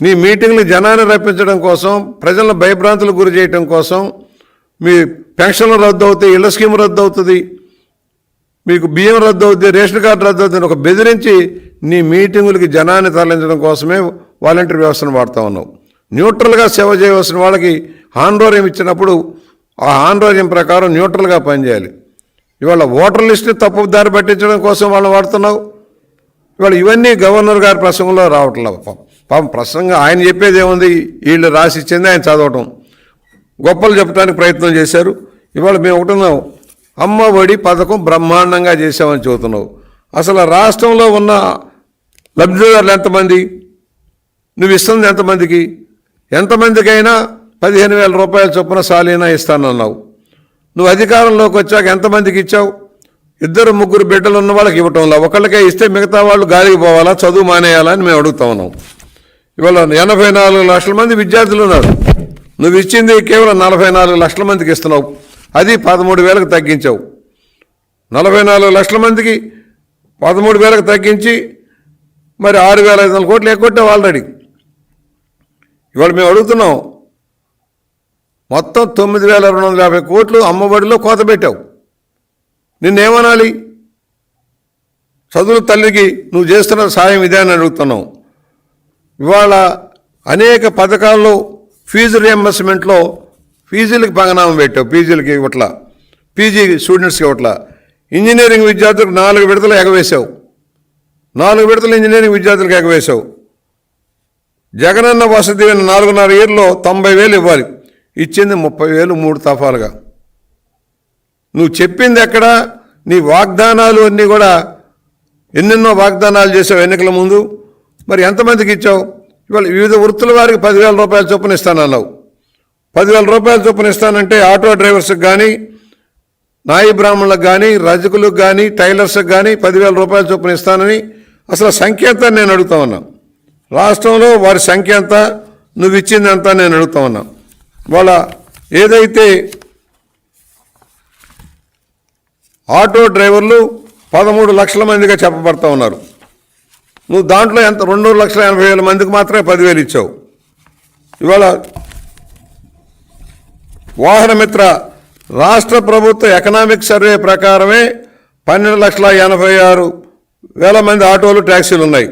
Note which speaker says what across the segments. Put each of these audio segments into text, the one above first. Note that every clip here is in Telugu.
Speaker 1: నీ మీటింగ్లు జనాన్ని రప్పించడం కోసం, ప్రజలను భయభ్రాంతులకు గురి చేయడం కోసం, మీ పెన్షన్లు రద్దు అవుతాయి, ఇళ్ల స్కీమ్ రద్దు అవుతుంది, మీకు బియ్యం రద్దు అవుతుంది, రేషన్ కార్డు రద్దు అవుతుంది, ఒక బెదిరించి నీ మీటింగులకి జనాన్ని తరలించడం కోసమే వాలంటీర్ వ్యవస్థను వాడుతూ ఉన్నావు. న్యూట్రల్గా సేవ చేయవలసిన వాళ్ళకి హానరోరియం ఇచ్చినప్పుడు ఆ హానరోరియం ప్రకారం న్యూట్రల్గా పనిచేయాలి. ఇవాళ ఓటర్ లిస్ట్ని తప్పు దారి పట్టించడం కోసం వాళ్ళని వాడుతున్నావు. ఇవాళ ఇవన్నీ గవర్నర్ గారి ప్రసంగంలో రావట్లేదు. పాపం ప్రసంగం ఆయన చెప్పేది ఏముంది, వీళ్ళు రాసి ఇచ్చింది ఆయన చదవటం, గొప్పలు చెప్పడానికి ప్రయత్నం చేశారు. ఇవాళ మేము ఒకటున్నాం, అమ్మ ఒడి పథకం బ్రహ్మాండంగా చేసామని చెబుతున్నావు. అసలు రాష్ట్రంలో ఉన్న లబ్ధిదారులు ఎంతమంది, నువ్వు ఇస్తుంది ఎంతమందికి? ఎంతమందికైనా 15,000 రూపాయల చొప్పున సాలీనా ఇస్తానన్నావు. నువ్వు అధికారంలోకి వచ్చాక ఎంతమందికి ఇచ్చావు? 2-3 బిడ్డలు ఉన్న వాళ్ళకి ఇవ్వటంలా, ఒకళ్ళకే ఇస్తే మిగతా వాళ్ళు గాలికి పోవాలా, చదువు మానేయాలా అని మేము అడుగుతా ఉన్నాం. ఇవాళ 84 లక్షల మంది విద్యార్థులు ఉన్నారు, నువ్వు ఇచ్చింది కేవలం 44 లక్షల మందికి ఇస్తున్నావు. అది 13,000కు తగ్గించావు. 44 లక్షల మందికి 13,000కు తగ్గించి మరి 6,500 కోట్లు ఎగ్గొట్టావు ఆల్రెడీ. ఇవాళ మేము అడుగుతున్నాం, మొత్తం 9,250 కోట్లు అమ్మఒడిలో కోత పెట్టావు. నిన్నేమనాలి? చదువుల తల్లికి నువ్వు చేస్తున్న సాయం ఇదే అని అడుగుతున్నావు. ఇవాళ అనేక పథకాల్లో ఫీజు రియంబర్స్మెంట్లో ఫీజులకి పంగనామం పెట్టావు, పీజీలకి ఇవ్వట్లా, పీజీ స్టూడెంట్స్కి ఇవ్వట్లా. ఇంజనీరింగ్ విద్యార్థులకు 4 విడతలు ఎగవేశావు, 4 విడతలు ఇంజనీరింగ్ విద్యార్థులకు ఎగవేశావు. జగనన్న వసతి 4.5 ఏళ్ళలో 90,000 ఇవ్వాలి, ఇచ్చింది 30,000 3 దఫాలుగా. నువ్వు చెప్పింది ఎక్కడ? నీ వాగ్దానాలు అన్నీ కూడా ఎన్నెన్నో వాగ్దానాలు చేసావు ఎన్నికల ముందు, మరి ఎంతమందికి ఇచ్చావు? ఇవాళ వివిధ వృత్తుల వారికి 10,000 రూపాయల చొప్పున ఇస్తానన్నావు. 10,000 రూపాయల చొప్పున ఇస్తానంటే ఆటో డ్రైవర్స్కి కానీ, నాయి బ్రాహ్మణులకు కానీ, రజకులకు కానీ, టైలర్స్కి కానీ 10,000 రూపాయల చొప్పున ఇస్తానని అసలు సంఖ్య ఎంత నేను అడుగుతా ఉన్నా. రాష్ట్రంలో వారి సంఖ్య ఎంత, నువ్వు ఇచ్చింది ఎంత నేను అడుగుతా ఉన్నా. వాళ్ళ ఏదైతే ఆటో డ్రైవర్లు 13 లక్షల మందిగా చెప్పబడతా ఉన్నారు, నువ్వు దాంట్లో ఎంత 2,80,000 మందికి మాత్రమే 10,000 ఇచ్చావు. ఇవాళ వాహనమిత్ర రాష్ట్ర ప్రభుత్వ ఎకనామిక్ సర్వే ప్రకారమే 12,86,000 మంది ఆటోలు ట్యాక్సీలు ఉన్నాయి.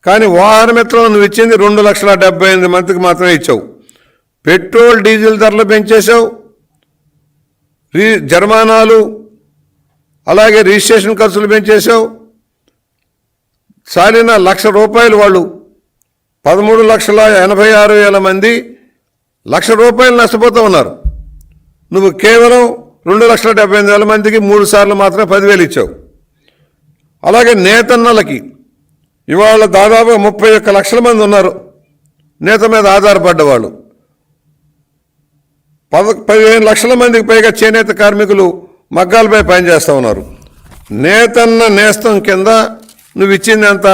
Speaker 1: కానీ వాహనమిత్రలో నువ్వు ఇచ్చింది 2,78,000 మందికి మాత్రమే ఇచ్చావు. పెట్రోల్ డీజిల్ ధరలు పెంచేశావు, జరిమానాలు అలాగే రిజిస్ట్రేషన్ ఖర్చులు పెంచేశావు. సాలిన 1,00,000 రూపాయలు వాళ్ళు 13,86,000 మంది 1,00,000 రూపాయలు నష్టపోతూ ఉన్నారు. నువ్వు కేవలం 2,78,000 మందికి 3 సార్లు మాత్రమే 10,000 ఇచ్చావు. అలాగే నేతన్నలకి ఇవాళ దాదాపు 31 లక్షల మంది ఉన్నారు నేత మీద ఆధారపడ్డవాళ్ళు. 15 లక్షల మందికి పైగా చేనేత కార్మికులు మగ్గాలపై పనిచేస్తూ ఉన్నారు. నేతన్న నేస్తం కింద నువ్వు ఇచ్చింది ఎంత?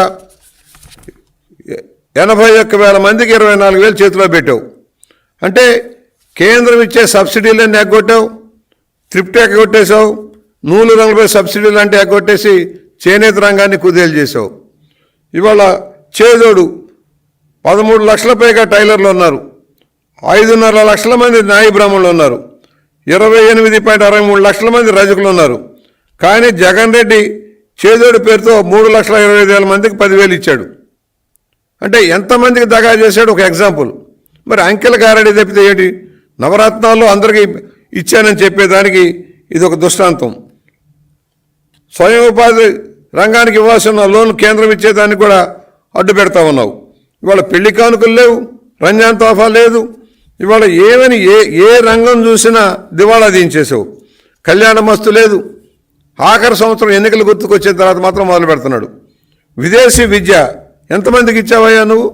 Speaker 1: 81,000 మందికి 24,000 చేతిలో పెట్టావు. అంటే కేంద్రం ఇచ్చే సబ్సిడీలన్నీ ఎగ్గొట్టావు, త్రిప్ట్ ఎగ్గొట్టేశావు, నూలు రంగులపై సబ్సిడీలు అంటే ఎగ్గొట్టేసి చేనేత రంగాన్ని కుదేలు చేసావు. ఇవాళ చేదోడు 13 లక్షల పైగా టైలర్లు ఉన్నారు, 5.5 లక్షల మంది నాయి బ్రాహ్మణులు ఉన్నారు, 28.63 లక్షల మంది రజకులు ఉన్నారు. కానీ జగన్ రెడ్డి చేదోడు పేరుతో 3,25,000 మందికి 10,000 ఇచ్చాడు. అంటే ఎంతమందికి దగా చేశాడు ఒక ఎగ్జాంపుల్. మరి అంకెల గారడి తప్పితే ఏంటి? నవరత్నాల్లో అందరికీ ఇచ్చానని చెప్పేదానికి ఇది ఒక దృష్టాంతం. స్వయం ఉపాధి రంగానికి ఇవ్వాల్సిన లోన్ కేంద్రం ఇచ్చేదానికి కూడా అడ్డు పెడతా ఉన్నావు. ఇవాళ పెళ్లి కానుకలు లేవు, రంజాన్ తోఫా లేదు. ఇవాళ ఏమని ఏ రంగం చూసినా దివాళా దించేసావు. కళ్యాణ మస్తు లేదు. ఆఖరి సంవత్సరం ఎన్నికలు గుర్తుకొచ్చిన తర్వాత మాత్రం మొదలు పెడుతున్నాడు. విదేశీ విద్య ఎంతమందికి ఇచ్చావయ్యా నువ్వు?